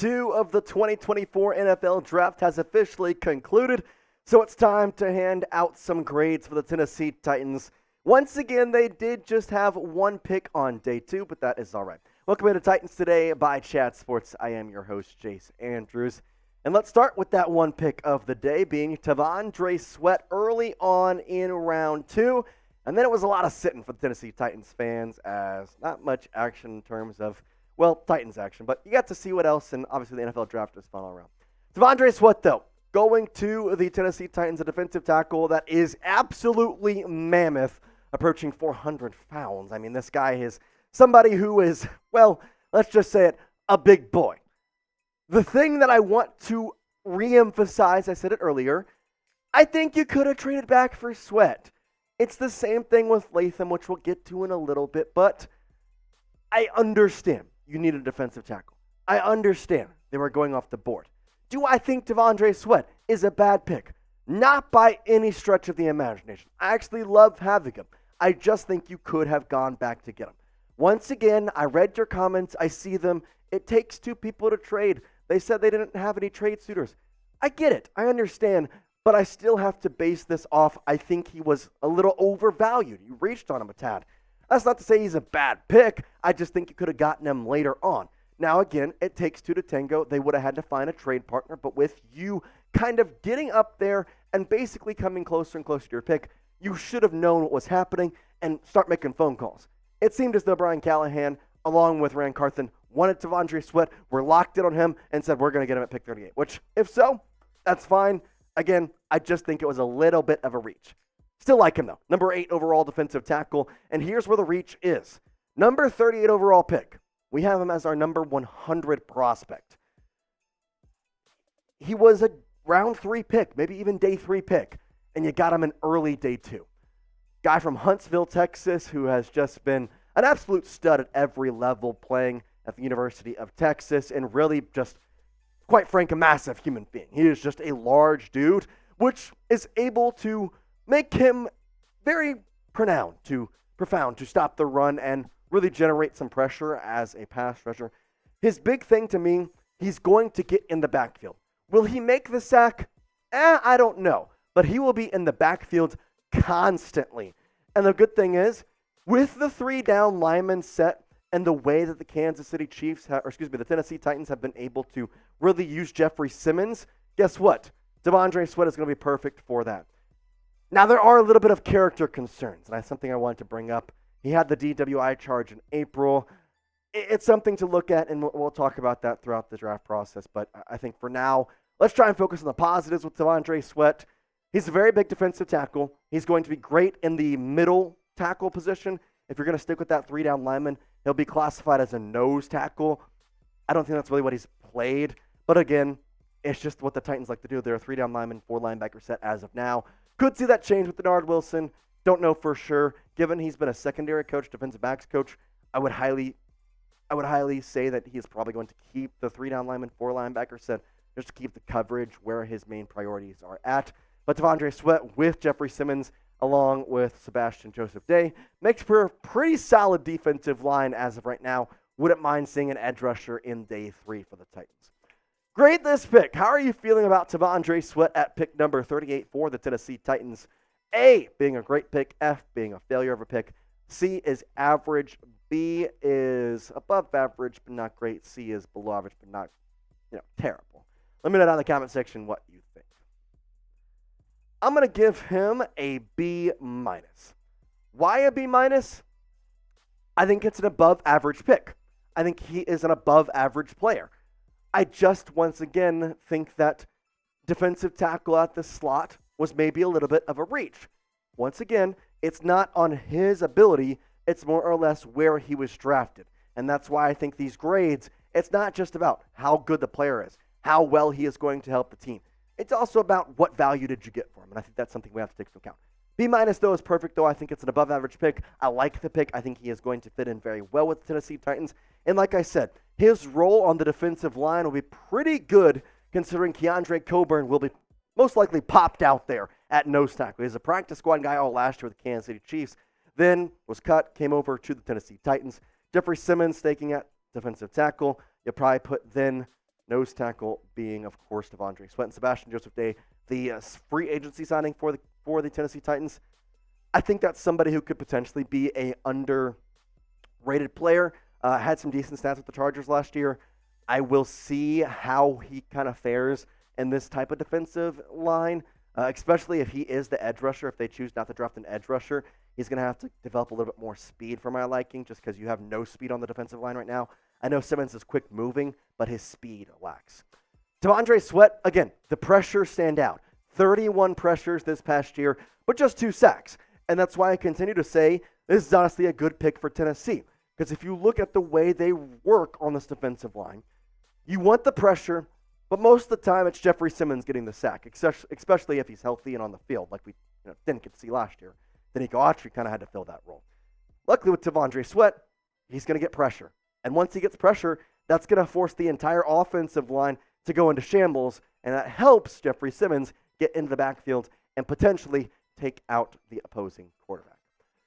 2 of the 2024 NFL Draft has officially concluded, so it's time to hand out some grades for the Tennessee Titans. Once again, they did just have one pick on day 2, but that is all right. Welcome into Titans Today by Chat Sports. I am your host, Jace Andrews. And let's start with that one pick of the day being T'Vondre Sweat early on in round 2. And then it was a lot of sitting for the Tennessee Titans fans, as not much action in terms of, well, Titans action. But you got to see what else, and obviously the NFL draft is fun all around. T'Vondre Sweat, though, going to the Tennessee Titans, a defensive tackle that is absolutely mammoth, approaching 400 pounds. I mean, this guy is somebody who is, well, let's just say it, a big boy. The thing that I want to reemphasize, I said it earlier, I think you could have traded back for Sweat. It's the same thing with Latham, which we'll get to in a little bit, but I understand you need a defensive tackle. I understand they were going off the board. Do I think T'Vondre Sweat is a bad pick? Not by any stretch of the imagination. I actually love having him. I just think you could have gone back to get him. Once again, I read your comments. I see them. It takes two people to trade. They said they didn't have any trade suitors. I get it. I understand. But I still have to base this off, I think he was a little overvalued. You reached on him a tad. That's not to say he's a bad pick. I just think you could have gotten him later on. Now, again, it takes two to tango. They would have had to find a trade partner. But with you kind of getting up there and basically coming closer and closer to your pick, you should have known what was happening and start making phone calls. It seemed as though Brian Callahan, along with Rand Carthen, wanted T'Vondre Sweat, were locked in on him, and said, we're going to get him at pick 38. Which, if so, that's fine. Again, I just think it was a little bit of a reach. Still like him, though. Number 8 overall defensive tackle. And here's where the reach is. Number 38 overall pick. We have him as our number 100 prospect. He was a round 3 pick, maybe even day 3 pick. And you got him in early day 2. Guy from Huntsville, Texas, who has just been an absolute stud at every level, playing at the University of Texas, and really just, quite frank, a massive human being. He is just a large dude, which is able to make him very profound to stop the run and really generate some pressure as a pass rusher. His big thing to me, he's going to get in the backfield. Will he make the sack? I don't know. But he will be in the backfield constantly. And the good thing is, with the 3 down lineman set and the way that the the Tennessee Titans have been able to really use Jeffrey Simmons, guess what? T'Vondre Sweat is going to be perfect for that. Now, there are a little bit of character concerns, and that's something I wanted to bring up. He had the DWI charge in April. It's something to look at, and we'll talk about that throughout the draft process. But I think for now, let's try and focus on the positives with T'Vondre Sweat. He's a very big defensive tackle. He's going to be great in the middle tackle position. If you're going to stick with that 3 down lineman, he'll be classified as a nose tackle. I don't think that's really what he's played. But again, it's just what the Titans like to do. They're a 3 down lineman, 4 linebacker set as of now. Could see that change with Denard Wilson. Don't know for sure. Given he's been a secondary coach, defensive backs coach, I would highly say that he is probably going to keep the 3 down lineman, 4 linebacker set, just to keep the coverage where his main priorities are at. But T'Vondre Sweat with Jeffrey Simmons, along with Sebastian Joseph Day, makes for a pretty solid defensive line as of right now. Wouldn't mind seeing an edge rusher in day 3 for the Titans. Grade this pick. How are you feeling about T'Vondre Sweat at pick number 38 for the Tennessee Titans? A, being a great pick. F, being a failure of a pick. C is average. B is above average, but not great. C is below average, but not, terrible. Let me know down in the comment section what you think. I'm going to give him a B-. Why a B-? I think it's an above-average pick. I think he is an above-average player. I just, once again, think that defensive tackle at the slot was maybe a little bit of a reach. Once again, it's not on his ability. It's more or less where he was drafted. And that's why I think these grades, it's not just about how good the player is, how well he is going to help the team. It's also about what value did you get for him. And I think that's something we have to take into account. B-, though, is perfect, though. I think it's an above-average pick. I like the pick. I think he is going to fit in very well with the Tennessee Titans. And like I said, his role on the defensive line will be pretty good, considering Keandre Coburn will be most likely popped out there at nose tackle. He's a practice squad guy all last year with the Kansas City Chiefs. Then was cut, came over to the Tennessee Titans. Jeffrey Simmons staking at defensive tackle. You'll probably put then Nose tackle being, of course, Devondre Sweat and Sebastian Joseph Day, the free agency signing for the Tennessee Titans. I think that's somebody who could potentially be a underrated player. Had some decent stats with the Chargers last year. I will see how he kind of fares in this type of defensive line, especially if he is the edge rusher. If they choose not to draft an edge rusher, he's going to have to develop a little bit more speed for my liking, just because you have no speed on the defensive line right now. I know Simmons is quick moving, but his speed lacks. Devondre Sweat, again, the pressures stand out. 31 pressures this past year, but just 2 sacks. And that's why I continue to say this is honestly a good pick for Tennessee. Because if you look at the way they work on this defensive line, you want the pressure, but most of the time it's Jeffrey Simmons getting the sack, especially if he's healthy and on the field, like we didn't get to see last year. Danico Autry kind of had to fill that role. Luckily with Devondre Sweat, he's going to get pressure. And once he gets pressure, that's going to force the entire offensive line to go into shambles, and that helps Jeffrey Simmons get into the backfield and potentially take out the opposing quarterback.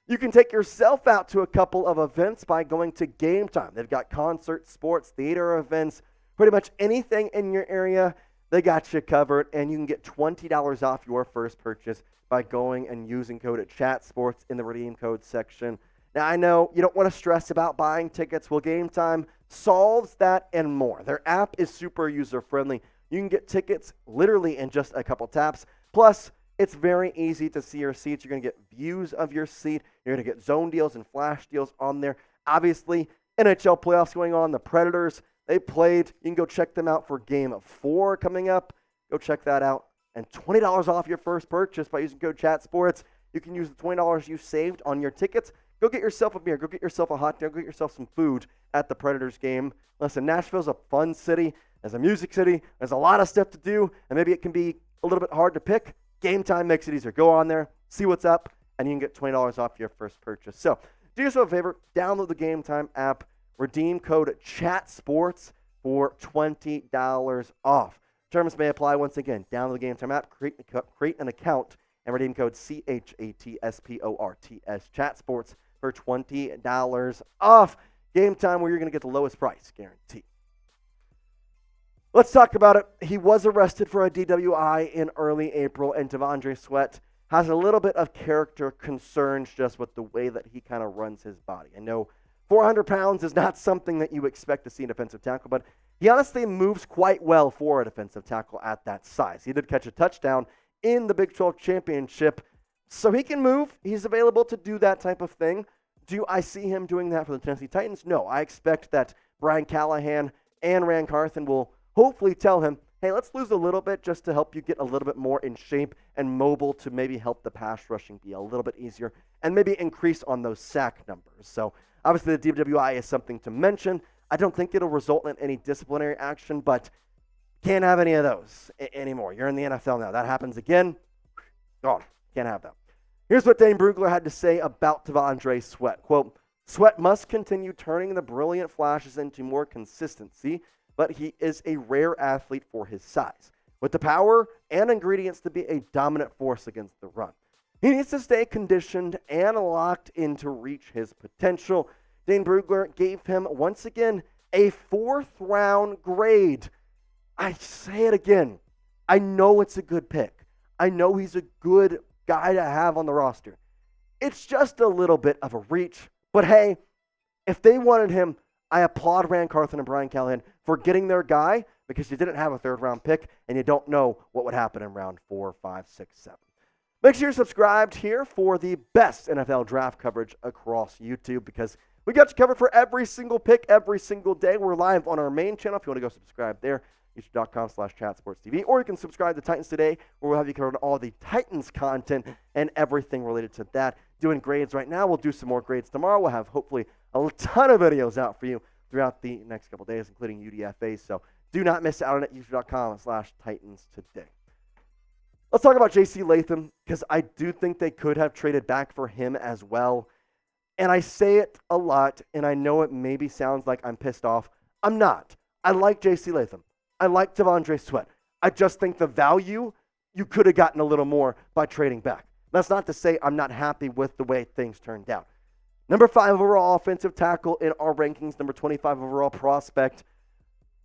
You can take yourself out to a couple of events by going to Game Time. They've got concerts, sports, theater events, pretty much anything in your area, they got you covered, and you can get $20 off your first purchase by going and using code ChatSports in the redeem code section. Now, I know you don't want to stress about buying tickets. Well, Game Time solves that and more. Their app is super user-friendly. You can get tickets literally in just a couple taps. Plus, it's very easy to see your seats. You're going to get views of your seat. You're going to get zone deals and flash deals on there. Obviously, NHL playoffs going on. The Predators, they played. You can go check them out for Game 4 coming up. Go check that out. And $20 off your first purchase by using code ChatSports. You can use the $20 you saved on your tickets. Go get yourself a beer. Go get yourself a hot dog. Go get yourself some food at the Predators game. Listen, Nashville's a fun city. There's a music city. There's a lot of stuff to do. And maybe it can be a little bit hard to pick. Game Time makes it easier. Go on there, see what's up, and you can get $20 off your first purchase. So do yourself a favor. Download the Game Time app. Redeem code ChatSports for $20 off. Terms may apply. Once again, download the Game Time app, create an account, and redeem code CHATSPORTS, ChatSports, for $20 off. Game Time, where you're going to get the lowest price guarantee. Let's talk about it. He was arrested for a DWI in early April, and Devondre Sweat has a little bit of character concerns just with the way that he kind of runs his body. I know 400 pounds is not something that you expect to see in a defensive tackle, but he honestly moves quite well for a defensive tackle at that size. He did catch a touchdown in the Big 12 championship, so he can move. He's available to do that type of thing. Do I see him doing that for the Tennessee Titans? No. I expect that Brian Callahan and Ran Carthen will hopefully tell him, hey, let's lose a little bit just to help you get a little bit more in shape and mobile to maybe help the pass rushing be a little bit easier and maybe increase on those sack numbers. So obviously the DWI is something to mention. I don't think it'll result in any disciplinary action, but can't have any of those anymore. You're in the NFL now. That happens again. Gone. Can't have that. Here's what Dane Brugler had to say about Devondre Sweat. Quote, Sweat must continue turning the brilliant flashes into more consistency, but he is a rare athlete for his size, with the power and ingredients to be a dominant force against the run. He needs to stay conditioned and locked in to reach his potential. Dane Brugler gave him, once again, a 4th-round grade. I say it again. I know it's a good pick. I know he's a good guy to have on the roster. It's just a little bit of a reach. But hey, if they wanted him, I applaud Ran Carthen and Brian Callahan for getting their guy, because you didn't have a 3rd-round pick and you don't know what would happen in round 4, 5, 6, 7. Make sure you're subscribed here for the best NFL draft coverage across YouTube, because we got you covered for every single pick every single day. We're live on our main channel. If you want to go subscribe there, youtube.com/ChatSportsTV, or you can subscribe to Titans Today, where we'll have you covered on all the Titans content and everything related to that. Doing grades right now. We'll do some more grades tomorrow. We'll have hopefully a ton of videos out for you throughout the next couple days, including UDFAs. So do not miss out on it. youtube.com/Titans Today. Let's talk about JC Latham, because I do think they could have traded back for him as well. And I say it a lot, and I know it maybe sounds like I'm pissed off. I'm not. I like JC Latham. I like Devondre Sweat. I just think the value, you could have gotten a little more by trading back. That's not to say I'm not happy with the way things turned out. Number 5 overall offensive tackle in our rankings, number 25 overall prospect.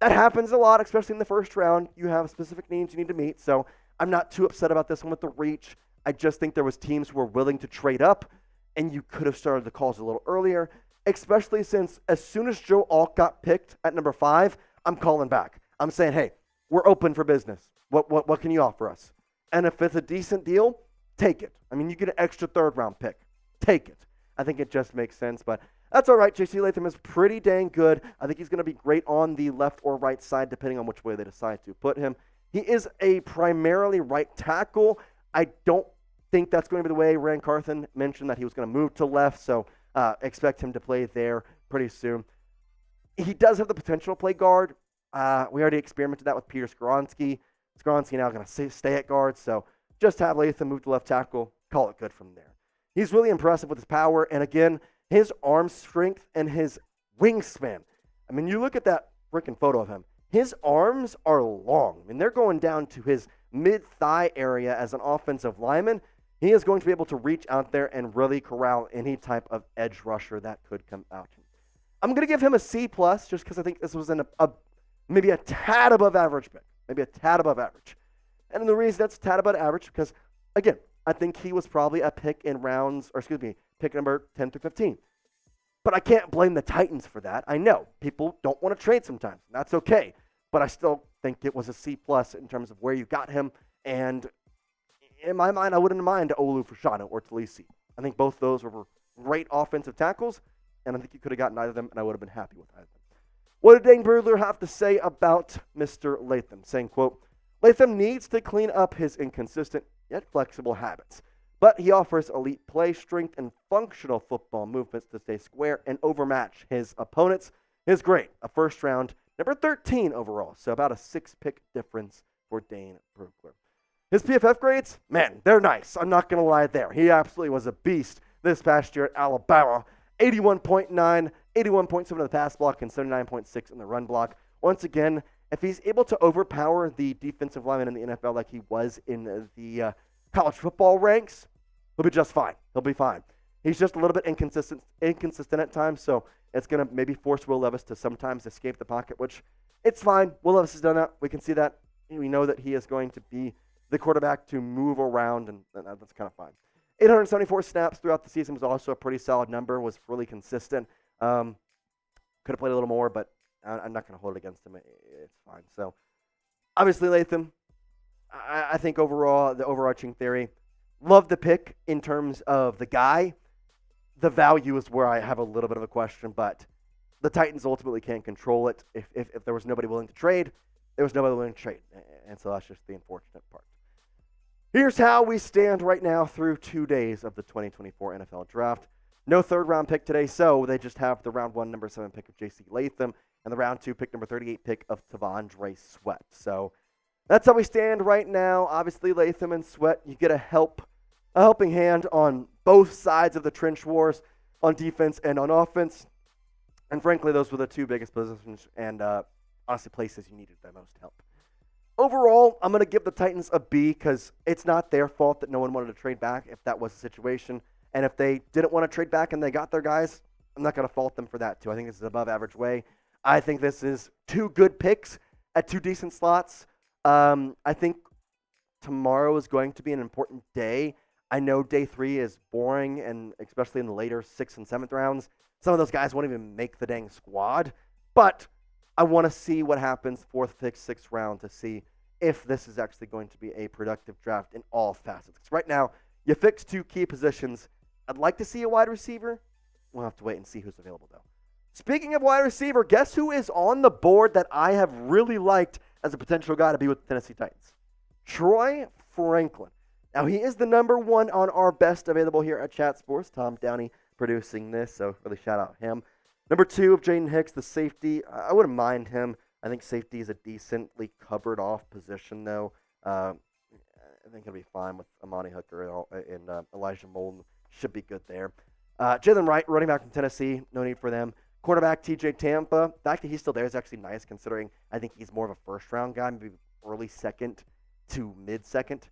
That happens a lot, especially in the first round. You have specific needs you need to meet. So I'm not too upset about this one with the reach. I just think there was teams who were willing to trade up, and you could have started the calls a little earlier, especially since as soon as Joe Alt got picked at number 5, I'm calling back. I'm saying, hey, we're open for business. What can you offer us? And if it's a decent deal, take it. I mean, you get an extra third-round pick. Take it. I think it just makes sense, but that's all right. JC Latham is pretty dang good. I think he's going to be great on the left or right side, depending on which way they decide to put him. He is a primarily right tackle. I don't think that's going to be the way. Rand Carthen mentioned that he was going to move to left, so expect him to play there pretty soon. He does have the potential to play guard. We already experimented that with Peter Skoronski. Skoronski now going to stay at guard, so just have Latham move to left tackle, call it good from there. He's really impressive with his power, and again, his arm strength and his wingspan. I mean, you look at that freaking photo of him. His arms are long. I mean, they're going down to his mid-thigh area as an offensive lineman. He is going to be able to reach out there and really corral any type of edge rusher that could come out. I'm going to give him a C+, just because I think this was maybe a tad above average pick. Maybe a tad above average. And the reason that's a tad above average, because, again, I think he was probably a pick in pick number 10 through 15. But I can't blame the Titans for that. I know people don't want to trade sometimes. That's okay. But I still think it was a C+ in terms of where you got him. And in my mind, I wouldn't mind Olu Fashanu or Talisi. I think both those were great offensive tackles. And I think you could have gotten either of them, and I would have been happy with either of them. What did Dane Brugler have to say about Mr. Latham? Saying, quote, Latham needs to clean up his inconsistent yet flexible habits, but he offers elite play strength and functional football movements to stay square and overmatch his opponents. His grade, a first round, number 13 overall, so about a 6-pick difference for Dane Brugler. His PFF grades, man, they're nice. I'm not going to lie there. He absolutely was a beast this past year at Alabama. 81.9, 81.7 in the pass block, and 79.6 in the run block. Once again, if he's able to overpower the defensive lineman in the NFL like he was in the college football ranks, he'll be just fine. He'll be fine. He's just a little bit inconsistent at times, so it's going to maybe force Will Levis to sometimes escape the pocket, which it's fine. Will Levis has done that. We can see that. We know that he is going to be the quarterback to move around, and that's kind of fine. 874 snaps throughout the season was also a pretty solid number, was really consistent. Could have played a little more, but I'm not going to hold it against him. It's fine. So, obviously, Latham, I think overall, the overarching theory, love the pick in terms of the guy. The value is where I have a little bit of a question, but the Titans ultimately can't control it. If there was nobody willing to trade, there was nobody willing to trade. And so that's just the unfortunate part. Here's how we stand right now through 2 days of the 2024 NFL Draft. No third-round pick today, so they just have the round 1, number 7 pick of JC Latham and the round 2 pick, number 38 pick of T'Vondre Sweat. So that's how we stand right now. Obviously, Latham and Sweat, you get a helping hand on both sides of the trench wars, on defense and on offense. And frankly, those were the 2 biggest positions and honestly places you needed the most help. Overall, I'm going to give the Titans a B because it's not their fault that no one wanted to trade back if that was the situation. And if they didn't want to trade back and they got their guys, I'm not going to fault them for that, too. I think this is above average way. I think this is 2 good picks at 2 decent slots. I think tomorrow is going to be an important day. I know day 3 is boring, and especially in the later 6th and 7th rounds, some of those guys won't even make the dang squad. But I want to see what happens 4th, 5th, 6th round to see if this is actually going to be a productive draft in all facets. Because right now, you fix 2 key positions. I'd like to see a wide receiver. We'll have to wait and see who's available, though. Speaking of wide receiver, guess who is on the board that I have really liked as a potential guy to be with the Tennessee Titans? Troy Franklin. Now, he is the number 1 on our best available here at Chat Sports. Tom Downey producing this, so really shout out him. Number 2 of Jaden Hicks, the safety. I wouldn't mind him. I think safety is a decently covered off position, though. I think he'll be fine with Amani Hooker and Elijah Molden. Should be good there. Jalen Wright, running back from Tennessee. No need for them. Quarterback TJ Tampa. The fact that he's still there is actually nice considering I think he's more of a first-round guy, maybe early second to mid-second.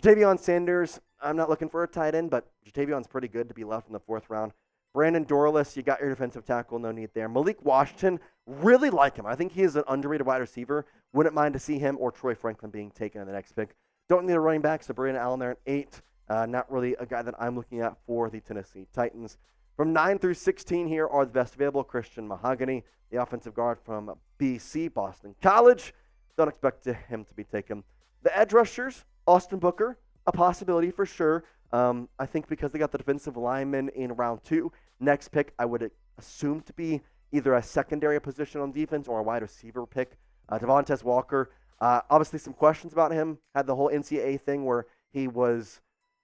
Jatavion Sanders, I'm not looking for a tight end, but Jatavion's pretty good to be left in the 4th round. Brandon Dorlus, you got your defensive tackle, no need there. Malik Washington, really like him. I think he is an underrated wide receiver. Wouldn't mind to see him or Troy Franklin being taken in the next pick. Don't need a running back, so Brandon Allen there at 8. Not really a guy that I'm looking at for the Tennessee Titans. From 9 through 16 here are the best available. Christian Mahogany, the offensive guard from BC, Boston College. Don't expect him to be taken. The edge rushers, Austin Booker, a possibility for sure. I think because they got the defensive lineman in round 2. Next pick, I would assume to be either a secondary position on defense or a wide receiver pick. Devontae Walker, obviously some questions about him. Had the whole NCAA thing where he was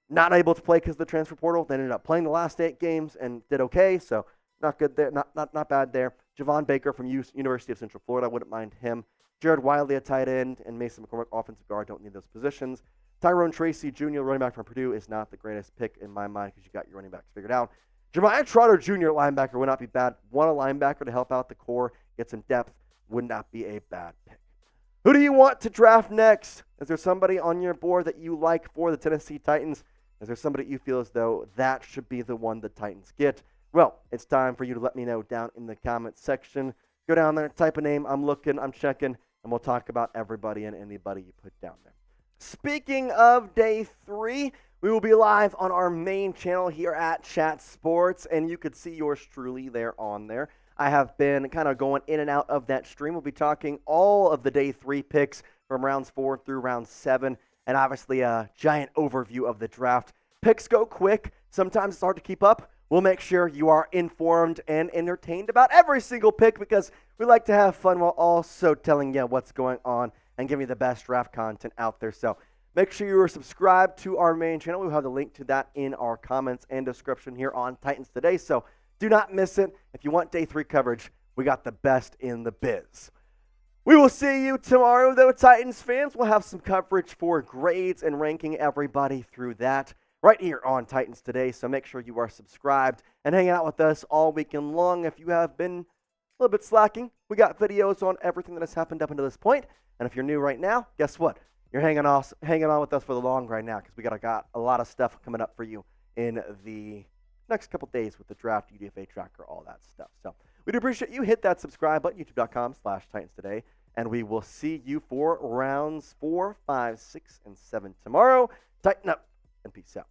not able to play because of the transfer portal. They ended up playing the last 8 games and did okay, so not good there, not bad there. Javon Baker from University of Central Florida, wouldn't mind him. Jared Wiley, a tight end, and Mason McCormick, offensive guard, don't need those positions. Tyrone Tracy Jr., running back from Purdue, is not the greatest pick in my mind because you got your running backs figured out. Jeremiah Trotter Jr., linebacker, would not be bad. Want a linebacker to help out the core, get some depth, would not be a bad pick. Who do you want to draft next? Is there somebody on your board that you like for the Tennessee Titans? Is there somebody you feel as though that should be the one the Titans get? Well, it's time for you to let me know down in the comments section. Go down there, type a name. I'm looking, I'm checking, and we'll talk about everybody and anybody you put down there. Speaking of day 3, we will be live on our main channel here at Chat Sports, and you could see yours truly there on there. I have been kind of going in and out of that stream. We'll be talking all of the day 3 picks from rounds 4 through round 7, and obviously a giant overview of the draft. Picks go quick. Sometimes it's hard to keep up. We'll make sure you are informed and entertained about every single pick because we like to have fun while also telling you what's going on and giving you the best draft content out there. So make sure you are subscribed to our main channel. We'll have the link to that in our comments and description here on Titans Today. So do not miss it. If you want day 3 coverage, we got the best in the biz. We will see you tomorrow, though, Titans fans. We'll have some coverage for grades and ranking everybody through that right here on Titans Today. So make sure you are subscribed and hanging out with us all weekend long. If you have been a little bit slacking, we got videos on everything that has happened up until this point. And if you're new right now, guess what? You're hanging on with us for the long right now because we got a lot of stuff coming up for you in the next couple days with the draft, UDFA tracker, all that stuff. So we do appreciate you. Hit that subscribe button, youtube.com/Titans Today. And we will see you for rounds 4, 5, 6, and 7 tomorrow. Tighten up and peace out.